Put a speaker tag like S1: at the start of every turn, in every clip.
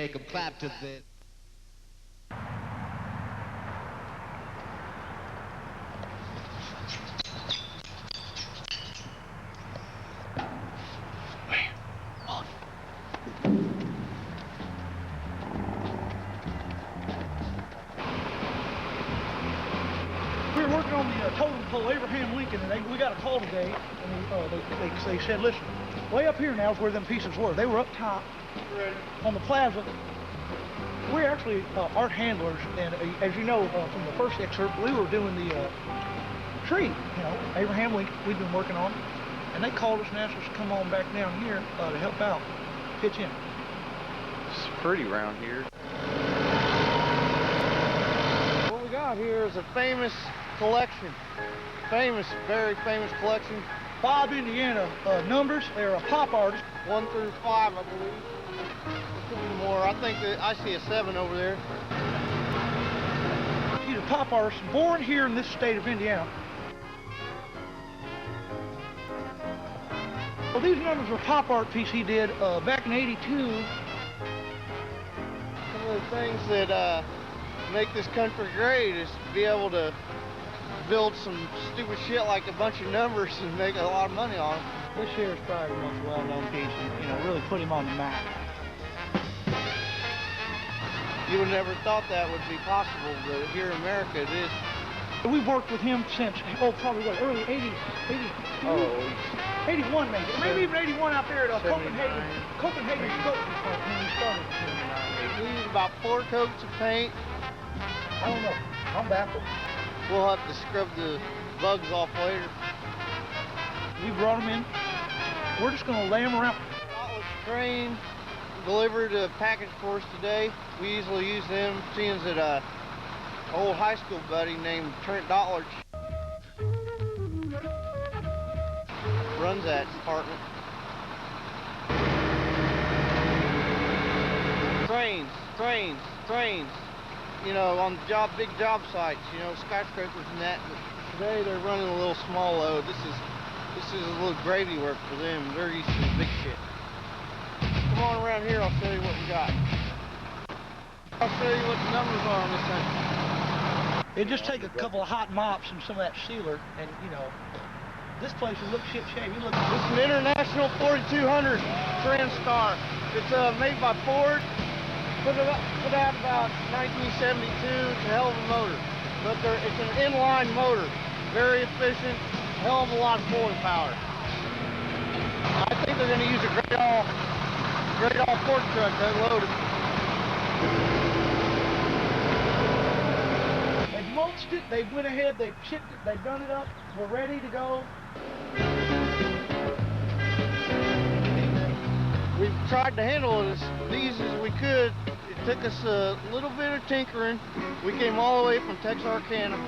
S1: make them clap to this.
S2: We were working on the totem pole, Abraham Lincoln, and we got a call today, and they said, listen, way up here now is where them pieces were. They were up top on the plaza. We're actually art handlers, and as you know from the first excerpt, we were doing the tree, Abraham Lincoln we've been working on, and they called us and asked us to come on back down here to help out, pitch in.
S3: It's pretty around here. What we got here is a famous collection. Very famous collection.
S2: 5 Indiana numbers. They're a pop artist.
S3: 1 through 5, I believe. There could be more. I think that I see a 7 over there.
S2: He's a pop artist born here in this state of Indiana. Well, these numbers are a pop art piece he did back in '82.
S3: Some of the things that make this country great is to be able to build some stupid shit like a bunch of numbers and make a lot of money on them.
S2: This here is probably the most well-known piece and, really put him on the map.
S3: You would never thought that would be possible, but here in America it is.
S2: We've worked with him since, probably what, early 80, 81 maybe. Maybe even 81 out there at Copenhagen Sculpture Park when we started.
S3: We used about 4 coats of paint.
S2: I don't know. I'm baffled.
S3: We'll have to scrub the bugs off later.
S2: We brought them in. We're just going to lay them around.
S3: Train delivered a package for us today. We usually use them, seeing that an old high school buddy named Trent Dollars runs that department. Trains. On big job sites, skyscrapers and that. But today they're running a little small load. This is a little gravy work for them. They're used to the big shit. Come on around here, I'll show you what we got. I'll show you what the numbers are on this thing.
S2: It'd just take a couple of hot mops and some of that sealer, and this place will look ship shape. This
S3: is an International 4200 Transstar. It's made by Ford. Put out about 1972. It's a hell of a motor, but it's an inline motor, very efficient, hell of a lot of pulling power. I think they're going to use a great all fork truck to unload it.
S2: They've mulched it. They went ahead. They've chipped it. They've done it up. We're ready to go.
S3: We've tried to handle these as we could. It took us a little bit of tinkering. We came all the way from Texarkana.
S2: We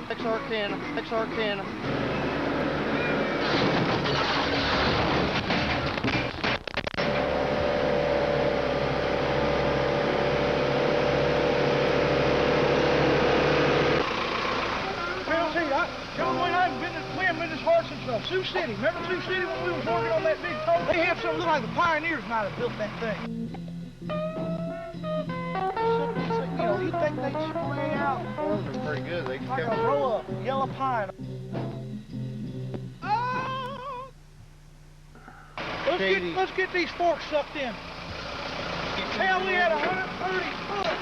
S2: haven't been this hard since Sioux City. Remember Sioux City when we was working on that big toll? They had something look like the pioneers might have built that thing. You'd think they'd spray out.
S3: Those are pretty good. They
S2: like a row of yellow pine. Let's get these forks sucked in. Hell, we had 130 foot.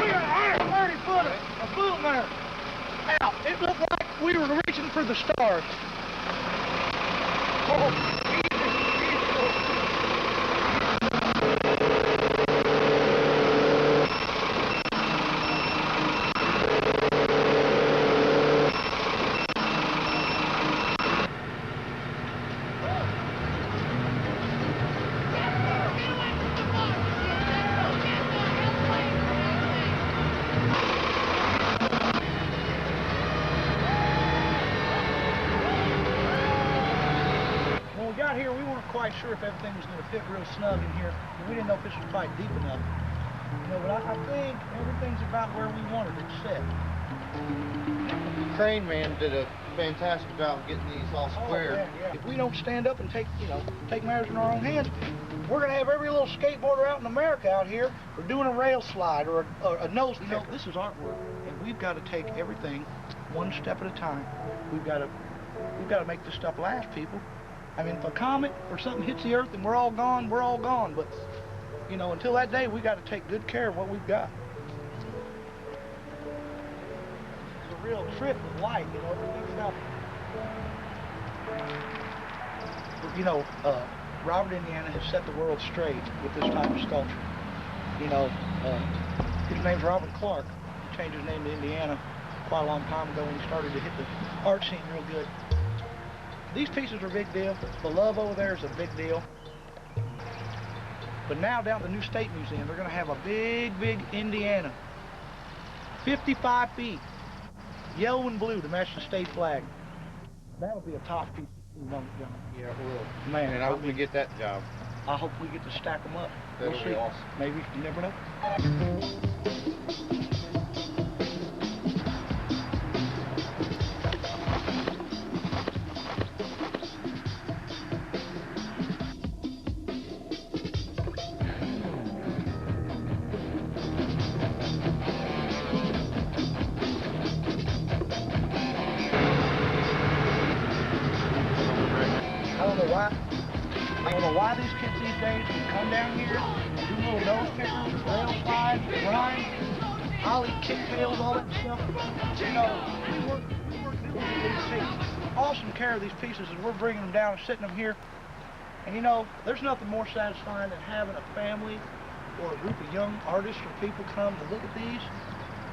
S2: We had 130 foot of boom there. Out. It looked like we were reaching for the stars. Oh. Here, we weren't quite sure if everything was going to fit real snug in here. We didn't know if this was quite deep enough. But I think everything's about where we wanted it set.
S3: crane man did a fantastic job of getting these all square.
S2: Yeah. If we don't stand up and take matters in our own hands, we're gonna have every little skateboarder out in America out here for doing a rail slide or a nose picker. This is artwork, and we've got to take everything one step at a time. We've got to make this stuff last, people. I mean, if a comet or something hits the earth and we're all gone, we're all gone. But until that day, we got to take good care of what we've got. It's a real trip with light, Robert, Indiana has set the world straight with this type of sculpture. His name's Robert Clark. He changed his name to Indiana quite a long time ago when he started to hit the art scene real good. These pieces are a big deal. The love over there is a big deal. But now down at the new State Museum, they're going to have a big, big Indiana. 55 feet. Yellow and blue to match the state flag. That'll be a top piece.
S3: Yeah, it will.
S2: Man,
S3: and I hope we get that job.
S2: I hope we get to stack them up.
S3: That'll
S2: We'll
S3: be
S2: see.
S3: awesome.
S2: Maybe, you never know. I don't know why these kids these days can come down here and do little nose pickers, rail slides, grind, ollie, kicktails, all that stuff. We work diligently to take awesome care of these pieces as we're bringing them down and sitting them here. And there's nothing more satisfying than having a family or a group of young artists or people come to look at these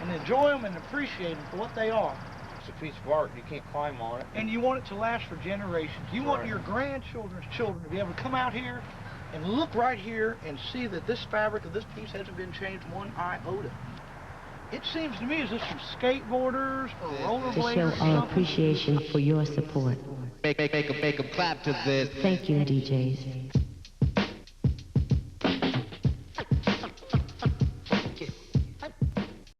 S2: and enjoy them and appreciate them for what they are.
S3: It's a piece of art. You can't climb on it.
S2: And you want it to last for generations. You want your grandchildren's children to be able to come out here and look right here and see that this fabric of this piece hasn't been changed one iota. It seems to me as if some skateboarders or rollerbladers
S1: to show our appreciation for your support.
S4: Make 'em clap to this.
S1: Thank you, DJs.